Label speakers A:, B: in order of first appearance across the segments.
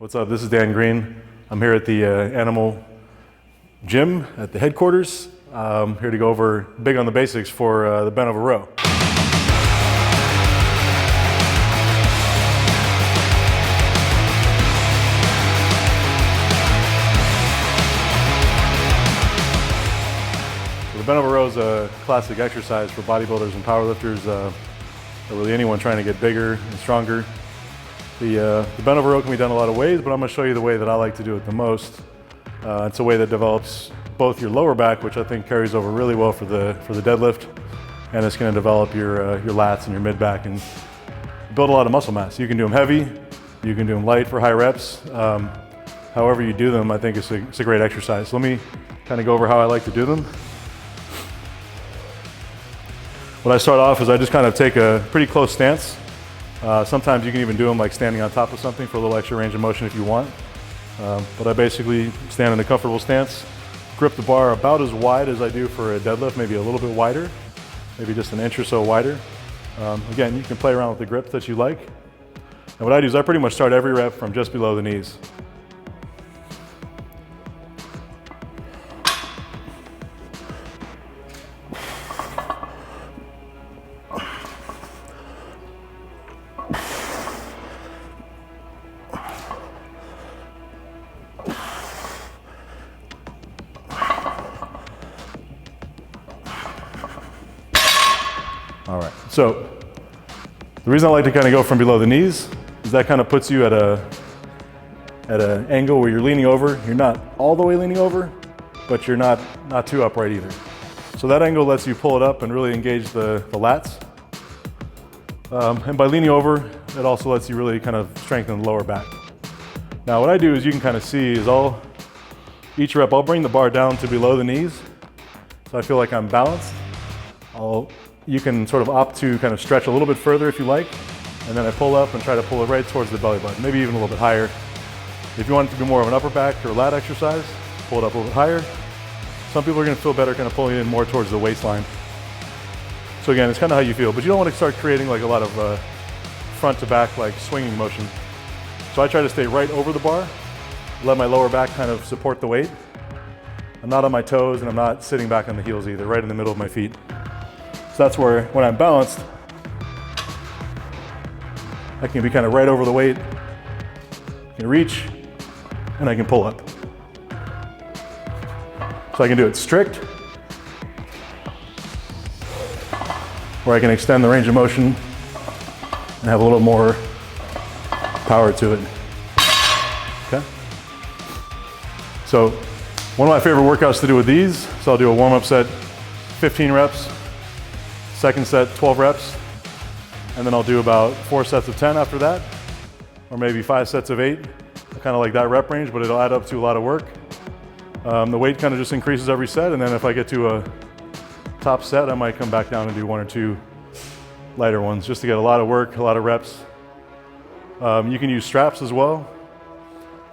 A: What's up? This is Dan Green. I'm here at the Animal Gym at the headquarters. I'm here to go over big on the basics for the bent over row. So the bent over row is a classic exercise for bodybuilders and powerlifters, or really anyone trying to get bigger and stronger. The bent over row can be done a lot of ways, but I'm going to show you the way that I like to do it the most. It's a way that develops both your lower back, which I think carries over really well for the deadlift, and it's going to develop your lats and your mid back and build a lot of muscle mass. You can do them heavy, you can do them light for high reps. However you do them, I think it's a great exercise. So let me kind of go over how I like to do them. What I start off is I just kind of take a pretty close stance. Sometimes you can even do them like standing on top of something for a little extra range of motion if you want. But I basically stand in a comfortable stance, grip the bar about as wide as I do for a deadlift, maybe a little bit wider, maybe just an inch or so wider. Again, you can play around with the grip that you like. And what I do is I pretty much start every rep from just below the knees. All right, so the reason I like to kind of go from below the knees is that kind of puts you at an angle where you're leaning over. You're not all the way leaning over, but you're not too upright either. So that angle lets you pull it up and really engage the lats. And by leaning over, it also lets you really kind of strengthen the lower back. Now what I do is you can kind of see is each rep, I'll bring the bar down to below the knees. So I feel like I'm balanced. You can sort of opt to kind of stretch a little bit further if you like, and then I pull up and try to pull it right towards the belly button, maybe even a little bit higher. If you want it to be more of an upper back or lat exercise, pull it up a little bit higher. Some people are going to feel better kind of pulling it in more towards the waistline. So again, it's kind of how you feel, but you don't want to start creating like a lot of front to back like swinging motion. So I try to stay right over the bar, let my lower back kind of support the weight. I'm not on my toes and I'm not sitting back on the heels either, right in the middle of my feet. So that's where, when I'm balanced, I can be kind of right over the weight, I can reach, and I can pull up. So I can do it strict, or I can extend the range of motion and have a little more power to it. Okay? So one of my favorite workouts to do with these, so I'll do a warm-up set, 15 reps, second set, 12 reps, and then I'll do about 4 sets of 10 after that, or maybe 5 sets of 8. I kind of like that rep range, but it'll add up to a lot of work. The weight kind of just increases every set, and then if I get to a top set, I might come back down and do 1 or 2 lighter ones, just to get a lot of work, a lot of reps. You can use straps as well.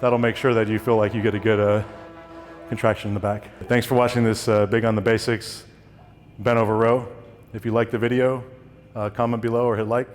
A: That'll make sure that you feel like you get a good contraction in the back. Thanks for watching this Big on the Basics bent over row. If you liked the video, comment below or hit like.